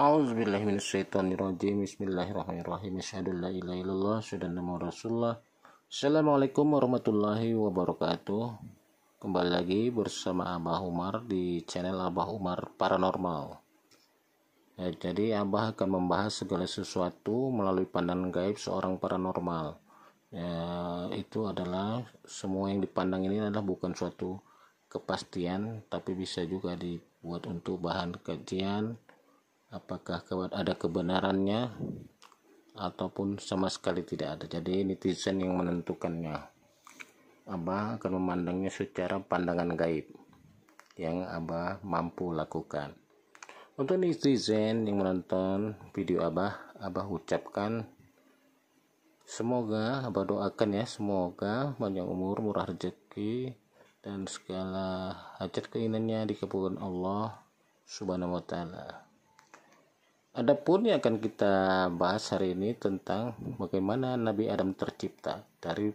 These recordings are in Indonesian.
A'udzubillahi minasyaitonirrajim. Bismillahirrahmanirrahim. Asyhadu an la ilaha illallah, asyhadu anna Muhammadar Rasulullah. Assalamualaikum warahmatullahi wabarakatuh. Kembali lagi bersama Abah Umar di channel Abah Umar Paranormal. Ya, jadi Abah akan membahas segala sesuatu melalui pandangan gaib seorang paranormal. Ya, itu adalah semua yang dipandang ini adalah bukan suatu kepastian, tapi bisa juga dibuat untuk bahan kajian. Apakah ada kebenarannya ataupun sama sekali tidak ada. Jadi netizen yang menentukannya. Abah akan memandangnya secara pandangan gaib yang Abah mampu lakukan. Untuk netizen yang menonton video Abah ucapkan semoga, Abah doakan ya, semoga panjang umur, murah rezeki, dan segala hajat keinginannya dikabulkan Allah Subhanahu wa Ta'ala. Adapun yang akan kita bahas hari ini tentang bagaimana Nabi Adam tercipta dari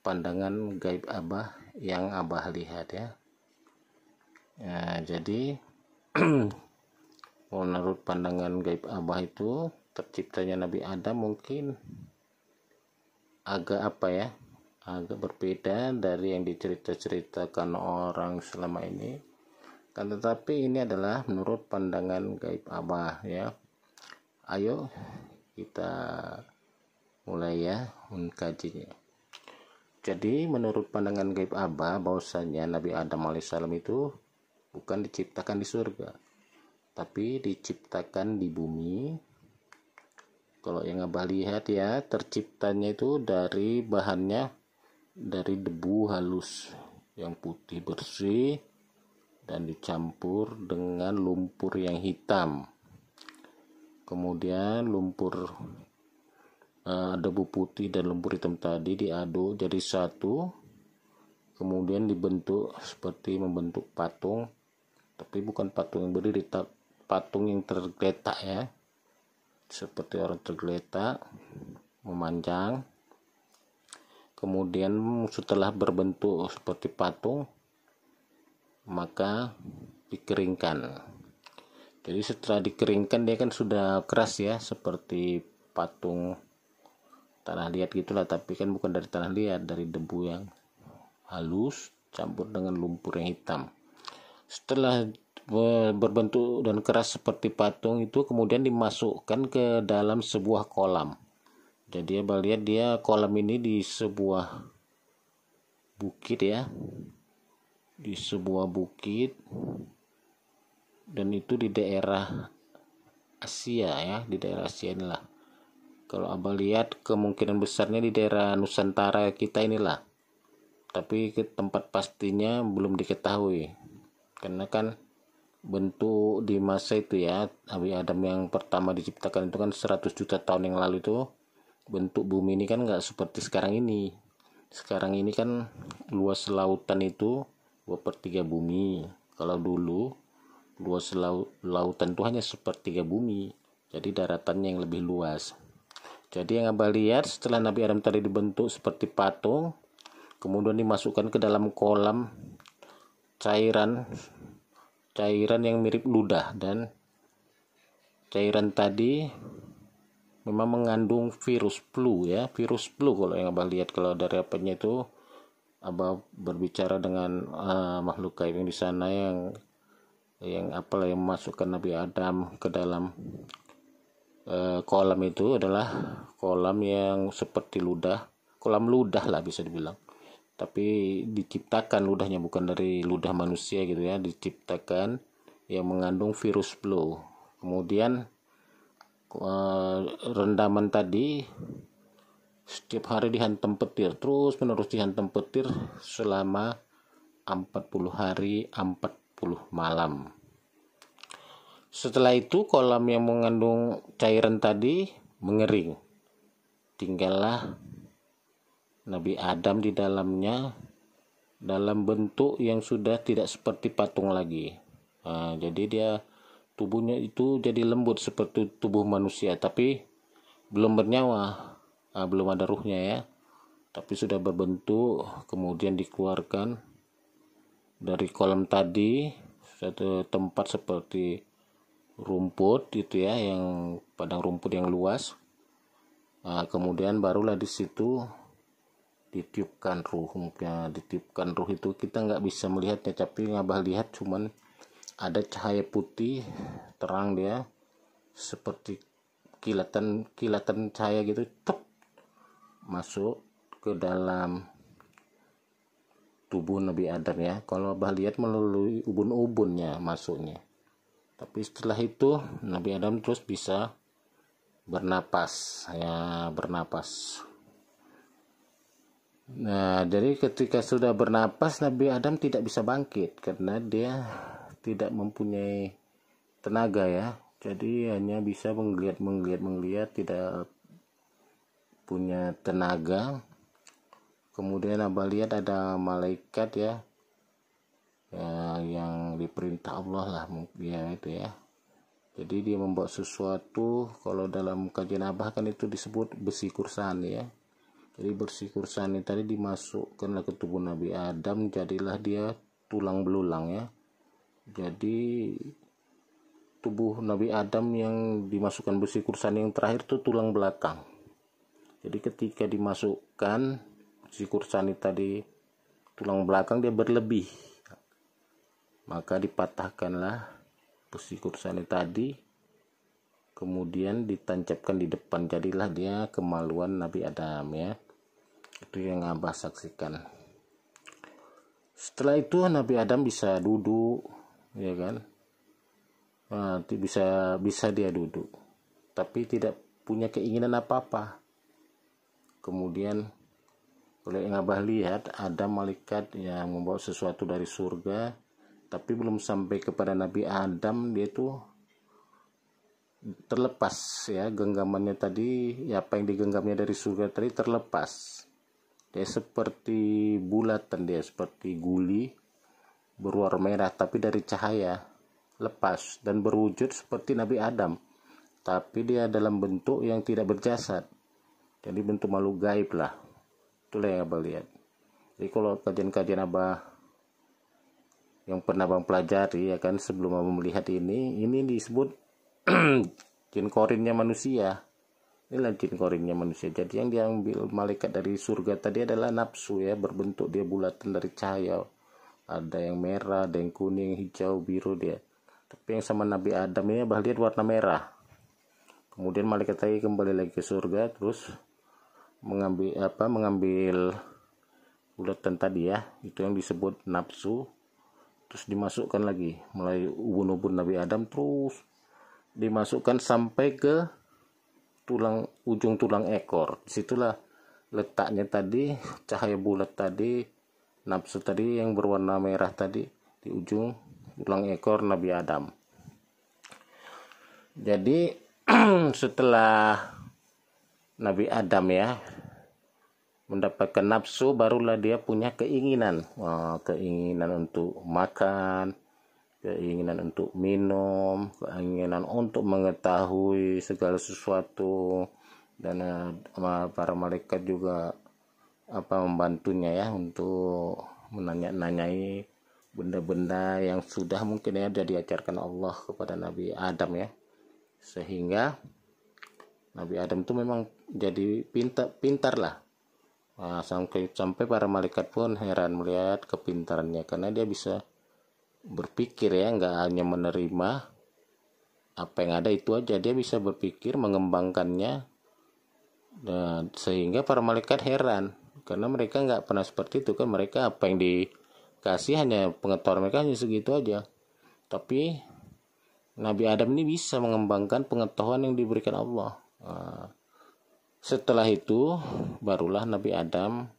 pandangan gaib Abah yang Abah lihat ya. Jadi menurut pandangan gaib Abah itu terciptanya Nabi Adam mungkin agak agak berbeda dari yang diceritakan orang selama ini. Kan tetapi ini adalah menurut pandangan gaib Abah ya. Ayo kita mulai ya mengkajinya. Jadi menurut pandangan gaib Abah bahwasanya Nabi Adam alaihissalam itu bukan diciptakan di surga, tapi diciptakan di bumi. Kalau yang Abah lihat ya, terciptanya itu dari bahannya dari debu halus yang putih bersih dan dicampur dengan lumpur yang hitam. Kemudian debu putih dan lumpur hitam tadi diaduk jadi satu, kemudian dibentuk seperti membentuk patung, tapi bukan patung yang berdiri, patung yang tergeletak ya, seperti orang tergeletak memanjang. Kemudian setelah berbentuk seperti patung maka dikeringkan. Jadi setelah dikeringkan dia kan sudah keras ya, seperti patung tanah liat gitulah, tapi kan bukan dari tanah liat, dari debu yang halus campur dengan lumpur yang hitam. Setelah berbentuk dan keras seperti patung itu kemudian dimasukkan ke dalam sebuah kolam. Jadi Abah lihat dia kolam ini di sebuah bukit ya, di sebuah bukit, dan itu di daerah Asia ya, di daerah Asia inilah. Kalau Abah lihat kemungkinan besarnya di daerah Nusantara kita inilah, tapi ke tempat pastinya belum diketahui karena kan bentuk di masa itu ya, Nabi Adam yang pertama diciptakan itu kan 100 juta tahun yang lalu itu bentuk bumi ini kan nggak seperti sekarang ini. Sekarang ini kan luas lautan itu 2/3 bumi. Kalau dulu luas lautan itu hanya 1/3 bumi, jadi daratannya yang lebih luas. Jadi yang Abah lihat setelah Nabi Adam tadi dibentuk seperti patung, kemudian dimasukkan ke dalam kolam cairan yang mirip ludah, dan cairan tadi memang mengandung virus flu ya, virus flu kalau yang Abah lihat. Kalau dari apanya itu Abah berbicara dengan makhluk gaib yang di sana yang memasukkan Nabi Adam ke dalam kolam itu adalah kolam yang seperti ludah, kolam ludah lah bisa dibilang, tapi diciptakan ludahnya bukan dari ludah manusia gitu ya, diciptakan yang mengandung virus flu. Kemudian rendaman tadi setiap hari dihantam petir, terus menerus dihantam petir selama 40 hari 40 malam. Setelah itu kolam yang mengandung cairan tadi mengering, tinggallah Nabi Adam di dalamnya dalam bentuk yang sudah tidak seperti patung lagi. Jadi dia tubuhnya itu jadi lembut seperti tubuh manusia, tapi belum bernyawa, belum ada ruhnya ya, tapi sudah berbentuk. Kemudian dikeluarkan dari kolam tadi satu tempat seperti rumput itu ya, yang padang rumput yang luas. Kemudian barulah di situ ditiupkan ruh. Ditiupkan ruh itu kita nggak bisa melihatnya, tapi yang Abah lihat cuman ada cahaya putih terang, dia seperti kilatan cahaya gitu, masuk ke dalam tubuh Nabi Adam ya. Kalau Abah lihat melalui ubun-ubunnya masuknya. Tapi setelah itu Nabi Adam terus bisa bernapas ya, bernapas. Nah, jadi ketika sudah bernapas, Nabi Adam tidak bisa bangkit karena dia tidak mempunyai tenaga ya. Jadi hanya bisa menggeliat, tidak punya tenaga. Kemudian Abah lihat ada malaikat ya, yang diperintah Allah lah ya itu ya. Jadi dia membawa sesuatu, kalau dalam kajian Abah kan itu disebut besi kursani ya. Jadi besi kursani tadi dimasukkanlah ke tubuh Nabi Adam, jadilah dia tulang belulang ya. Jadi tubuh Nabi Adam yang dimasukkan besi kursani yang terakhir itu tulang belakang. Jadi ketika dimasukkan besi kursani tadi tulang belakang, dia berlebih, maka dipatahkanlah besi kursani tadi, kemudian ditancapkan di depan, jadilah dia kemaluan Nabi Adam ya. Itu yang Abah saksikan. Setelah itu Nabi Adam bisa duduk ya kan. Bisa dia duduk, tapi tidak punya keinginan apa-apa. Kemudian oleh yang Abah lihat ada malaikat yang membawa sesuatu dari surga, tapi belum sampai kepada Nabi Adam, dia itu terlepas ya, genggamannya tadi ya, apa yang digenggamnya dari surga tadi terlepas. Dia seperti bulatan, dia seperti guli berwarna merah tapi dari cahaya, lepas dan berwujud seperti Nabi Adam, tapi dia dalam bentuk yang tidak berjasad, jadi bentuk makhluk gaib lah. Itulah yang Abah lihat. Jadi kalau kajian-kajian Abah yang pernah Abang pelajari ya kan, sebelum Abang melihat ini disebut jin korinnya manusia. Inilah jin korinnya manusia. Jadi yang diambil malaikat dari surga tadi adalah nafsu ya, berbentuk dia bulatan dari cahaya. Ada yang merah, ada yang kuning, hijau, biru dia. Tapi yang sama Nabi Adam ini Abah lihat warna merah. Kemudian malaikat tadi kembali lagi ke surga, terus mengambil bulatan tadi ya, itu yang disebut nafsu, terus dimasukkan lagi melalui ubun-ubun Nabi Adam, terus dimasukkan sampai ke ujung tulang ekor. Disitulah letaknya tadi cahaya bulat tadi, nafsu tadi yang berwarna merah tadi, di ujung tulang ekor Nabi Adam. Jadi setelah Nabi Adam ya mendapatkan nafsu, barulah dia punya keinginan, untuk makan, keinginan untuk minum, keinginan untuk mengetahui segala sesuatu, dan para malaikat juga membantunya ya untuk menanya-nanyai benda-benda yang sudah mungkin ya sudah diajarkan Allah kepada Nabi Adam ya, sehingga Nabi Adam itu memang jadi pintar lah. Sampai para malaikat pun heran melihat kepintarannya, karena dia bisa berpikir ya, nggak hanya menerima apa yang ada itu aja, dia bisa berpikir, mengembangkannya, dan sehingga para malaikat heran karena mereka nggak pernah seperti itu kan. Mereka apa yang dikasih hanya pengetahuan mereka hanya segitu aja, tapi Nabi Adam ini bisa mengembangkan pengetahuan yang diberikan Allah. Setelah itu barulah Nabi Adam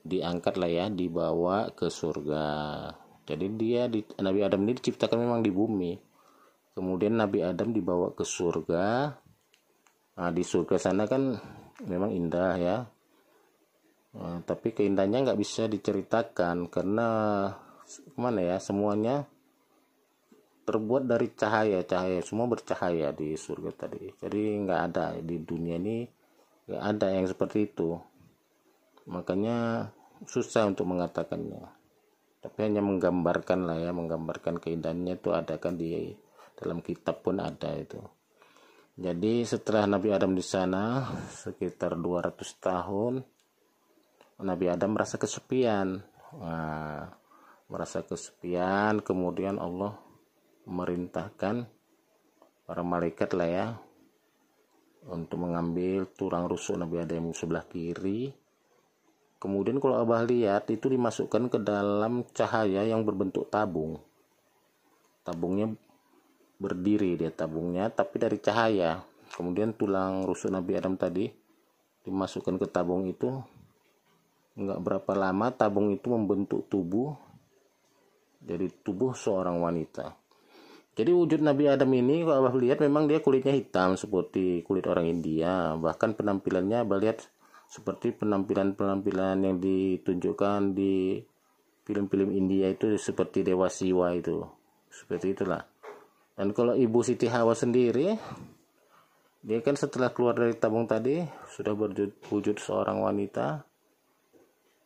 diangkat lah ya, dibawa ke surga. Jadi Nabi Adam ini diciptakan memang di bumi, kemudian Nabi Adam dibawa ke surga. Di surga sana kan memang indah ya, tapi keindahannya nggak bisa diceritakan karena semuanya terbuat dari cahaya, semua bercahaya di surga tadi. Jadi nggak ada di dunia ini, nggak ada yang seperti itu, makanya susah untuk mengatakannya, tapi hanya menggambarkan lah ya, menggambarkan keindahannya itu ada kan di dalam kitab pun ada itu. Jadi setelah Nabi Adam di sana sekitar 200 tahun, Nabi Adam merasa kesepian. Merasa kesepian, kemudian Allah memerintahkan para malaikat lah ya untuk mengambil tulang rusuk Nabi Adam sebelah kiri. Kemudian kalau Abah lihat itu dimasukkan ke dalam cahaya yang berbentuk tabung. Tabungnya berdiri dia tabungnya tapi dari cahaya. Kemudian tulang rusuk Nabi Adam tadi dimasukkan ke tabung itu. Enggak berapa lama tabung itu membentuk tubuh, jadi tubuh seorang wanita. Jadi wujud Nabi Adam ini kalau Abah lihat memang dia kulitnya hitam seperti kulit orang India. Bahkan penampilannya Abah lihat seperti penampilan-penampilan yang ditunjukkan di film-film India itu seperti Dewa Siwa itu. Seperti itulah. Dan kalau Ibu Siti Hawa sendiri, dia kan setelah keluar dari tabung tadi sudah berwujud seorang wanita.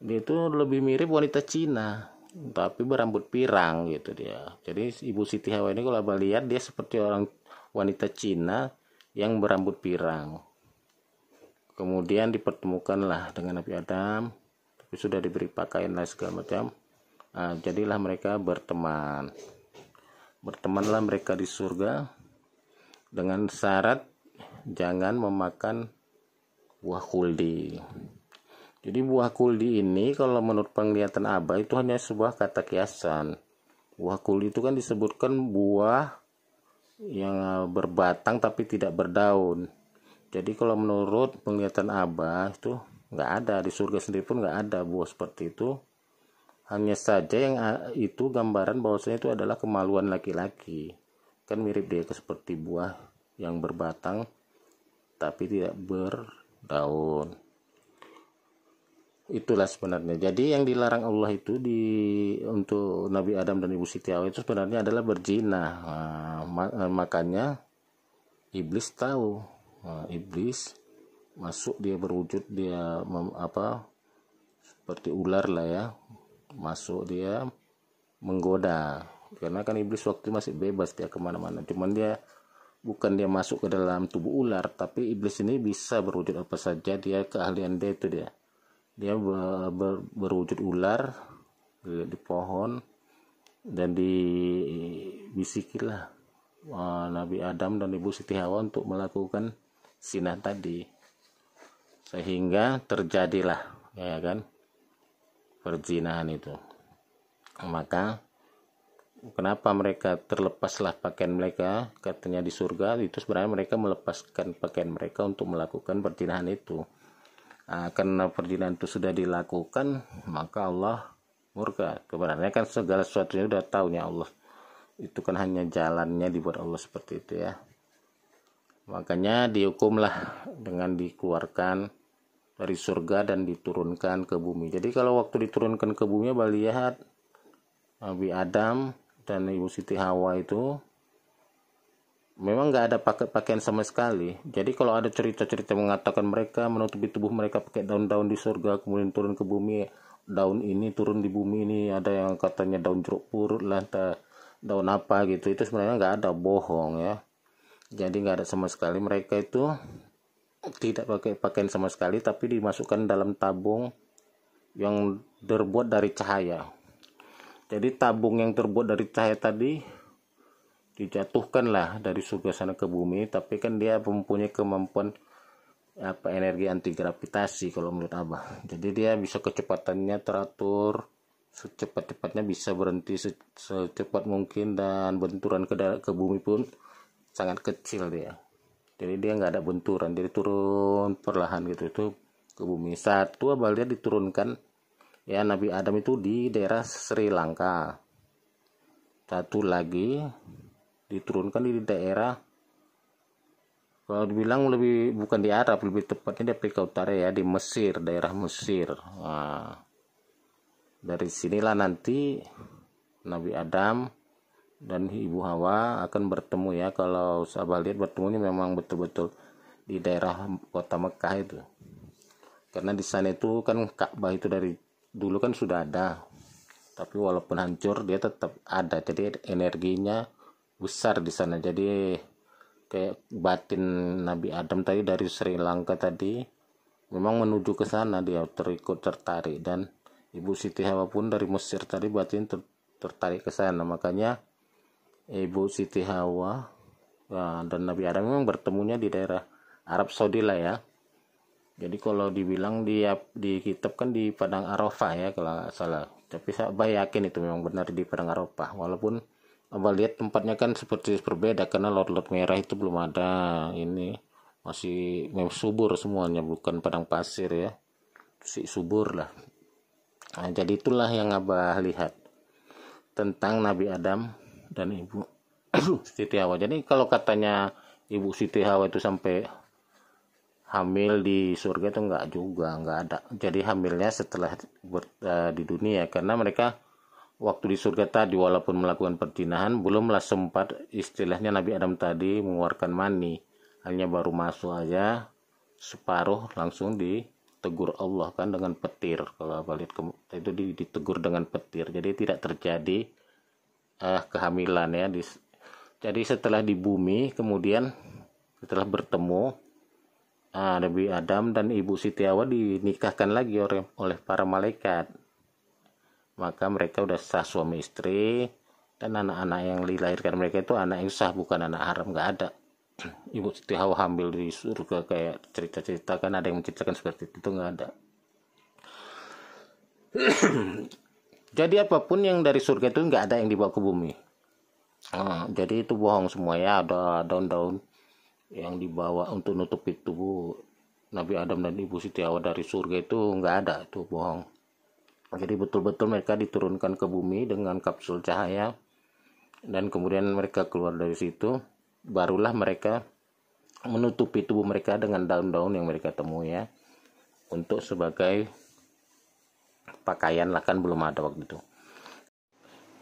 Dia itu lebih mirip wanita Cina, tapi berambut pirang gitu dia. Jadi Ibu Siti Hawa ini kalau Abah lihat dia seperti orang wanita Cina yang berambut pirang. Kemudian dipertemukanlah dengan Nabi Adam, tapi sudah diberi pakaian lah segala macam. Jadilah mereka berteman. Bertemanlah mereka di surga dengan syarat jangan memakan buah kuldi. Jadi buah kuldi ini kalau menurut penglihatan Abah itu hanya sebuah kata kiasan. Buah kuldi itu kan disebutkan buah yang berbatang tapi tidak berdaun. Jadi kalau menurut penglihatan Abah itu nggak ada, di surga sendiri pun nggak ada buah seperti itu. Hanya saja yang itu gambaran bahwasanya itu adalah kemaluan laki-laki. Kan mirip dia seperti buah yang berbatang tapi tidak berdaun. Itulah sebenarnya. Jadi yang dilarang Allah itu untuk Nabi Adam dan Ibu Siti Hawa itu sebenarnya adalah berzina. Makanya iblis tahu. Iblis masuk, dia berwujud dia seperti ular lah ya. Masuk dia menggoda, karena kan iblis waktu masih bebas dia kemana-mana. Cuman dia bukan dia masuk ke dalam tubuh ular, tapi iblis ini bisa berwujud apa saja. Dia keahlian dia itu dia berwujud ular di pohon dan dibisikilah Nabi Adam dan Ibu Siti Hawa untuk melakukan zina tadi, sehingga terjadilah ya kan perzinahan itu. Maka kenapa mereka terlepaslah pakaian mereka, katanya di surga itu sebenarnya mereka melepaskan pakaian mereka untuk melakukan perzinahan itu. Karena perzinahan itu sudah dilakukan, maka Allah murka. Sebenarnya kan segala sesuatunya sudah tahunya Allah, itu kan hanya jalannya dibuat Allah seperti itu ya. Makanya dihukumlah dengan dikeluarkan dari surga dan diturunkan ke bumi. Jadi kalau waktu diturunkan ke bumi, Abah lihat Nabi Adam dan Ibu Siti Hawa itu memang nggak ada pakaian sama sekali. Jadi kalau ada cerita-cerita mengatakan mereka menutupi tubuh mereka pakai daun-daun di surga, kemudian turun ke bumi, daun ini turun di bumi ini, ada yang katanya daun jeruk purut lah, daun apa gitu, itu sebenarnya nggak ada, bohong ya. Jadi nggak ada sama sekali. Mereka itu tidak pakai pakaian sama sekali, tapi dimasukkan dalam tabung yang terbuat dari cahaya. Jadi tabung yang terbuat dari cahaya tadi dijatuhkanlah dari surga sana ke bumi, tapi kan dia mempunyai kemampuan energi anti gravitasi kalau menurut Abah. Jadi dia bisa kecepatannya teratur, secepat-cepatnya bisa berhenti secepat mungkin, dan benturan ke bumi pun sangat kecil dia. Jadi dia nggak ada benturan, jadi turun perlahan gitu itu ke bumi. Satu Abah lihat diturunkan ya Nabi Adam itu di daerah Sri Lanka. Satu lagi diturunkan di daerah, kalau dibilang lebih bukan di Arab, lebih tepatnya di Afrika Utara ya, di Mesir, daerah Mesir. Dari sinilah nanti Nabi Adam dan Ibu Hawa akan bertemu ya. Kalau Abah lihat bertemunya memang betul-betul di daerah kota Mekah itu, karena di sana itu kan Ka'bah itu dari dulu kan sudah ada, tapi walaupun hancur dia tetap ada. Jadi energinya besar di sana. Jadi kayak batin Nabi Adam tadi dari Sri Lanka tadi memang menuju ke sana, dia tertarik, dan Ibu Siti Hawa pun dari Mesir tadi batin tertarik ke sana. Makanya Ibu Siti Hawa dan Nabi Adam memang bertemunya di daerah Arab Saudi lah ya. Jadi kalau dibilang di kitab kan di Padang Arafah ya kalau nggak salah. Tapi saya yakin itu memang benar di Padang Arafah. Walaupun Abah lihat tempatnya kan seperti berbeda karena laut-laut merah itu belum ada, ini masih subur semuanya, bukan padang pasir ya, subur lah. Nah, jadi itulah yang Abah lihat tentang Nabi Adam dan Ibu Siti Hawa. Jadi kalau katanya Ibu Siti Hawa itu sampai hamil di surga itu enggak juga, enggak ada. Jadi hamilnya setelah di dunia, karena mereka waktu di surga tadi walaupun melakukan perzinahan belumlah sempat istilahnya Nabi Adam tadi mengeluarkan mani, hanya baru masuk aja separuh langsung ditegur Allah kan dengan petir. Kalau balik itu ditegur dengan petir, jadi tidak terjadi kehamilan ya. Jadi setelah di bumi kemudian setelah bertemu Nabi Adam dan Ibu Siti Hawa dinikahkan lagi oleh para malaikat. Maka mereka udah sah suami istri, dan anak-anak yang dilahirkan mereka itu anak yang sah, bukan anak haram. Nggak ada Ibu Siti Hawa hamil di surga kayak cerita-cerita kan ada yang menceritakan seperti itu, nggak ada. Jadi apapun yang dari surga itu nggak ada yang dibawa ke bumi. Jadi itu bohong semua ya. Ada daun-daun yang dibawa untuk nutupi tubuh Nabi Adam dan Ibu Siti Hawa dari surga itu nggak ada, itu bohong. Jadi betul-betul mereka diturunkan ke bumi dengan kapsul cahaya, dan kemudian mereka keluar dari situ, barulah mereka menutupi tubuh mereka dengan daun-daun yang mereka temui ya, untuk sebagai pakaian lah, kan belum ada waktu itu.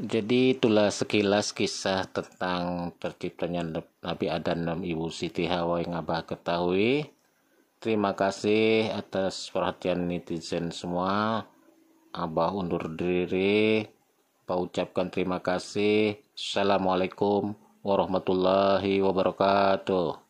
Jadi itulah sekilas kisah tentang terciptanya Nabi Adam dan Ibu Siti Hawa yang Abah ketahui. Terima kasih atas perhatian netizen semua. Abah undur diri. Abah ucapkan terima kasih. Assalamualaikum warahmatullahi wabarakatuh.